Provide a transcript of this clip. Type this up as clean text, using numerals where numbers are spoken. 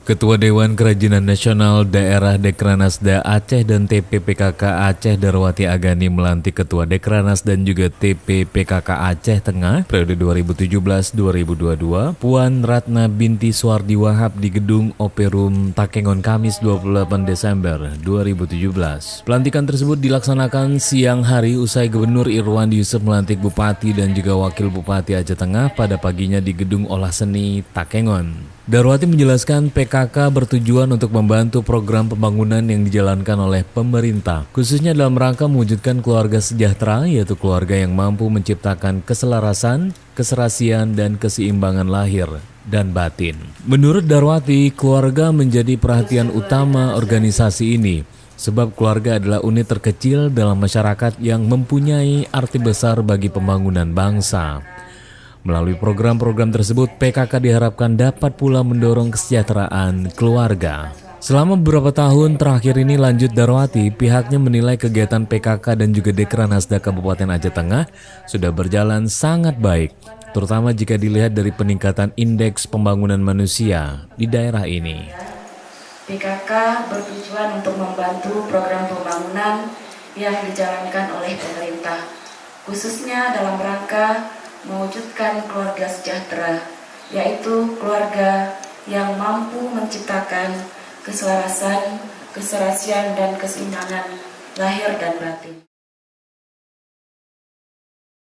Ketua Dewan Kerajinan Nasional Daerah Dekranasda Aceh dan TPPKK Aceh Darwati Agani melantik Ketua Dekranas dan juga TPPKK Aceh Tengah periode 2017-2022 Puan Ratna Binti Suardi Wahab di Gedung Operum Takengon Kamis 28 Desember 2017. Pelantikan tersebut dilaksanakan siang hari usai Gubernur Irwandi Yusuf melantik Bupati dan juga Wakil Bupati Aceh Tengah pada paginya di Gedung Olah Seni Takengon. Darwati menjelaskan PKK bertujuan untuk membantu program pembangunan yang dijalankan oleh pemerintah, khususnya dalam rangka mewujudkan keluarga sejahtera, yaitu keluarga yang mampu menciptakan keselarasan, keserasian, dan keseimbangan lahir dan batin. Menurut Darwati, keluarga menjadi perhatian utama organisasi ini, sebab keluarga adalah unit terkecil dalam masyarakat yang mempunyai arti besar bagi pembangunan bangsa. Melalui program-program tersebut, PKK diharapkan dapat pula mendorong kesejahteraan keluarga. Selama beberapa tahun terakhir ini, lanjut Darwati, pihaknya menilai kegiatan PKK dan juga Dekranasda Kabupaten Aceh Tengah sudah berjalan sangat baik, terutama jika dilihat dari peningkatan indeks pembangunan manusia di daerah ini. PKK bertujuan untuk membantu program pembangunan yang dijalankan oleh pemerintah, khususnya dalam rangka mewujudkan keluarga sejahtera, yaitu keluarga yang mampu menciptakan keselarasan, keserasian, dan keseimbangan lahir dan batin.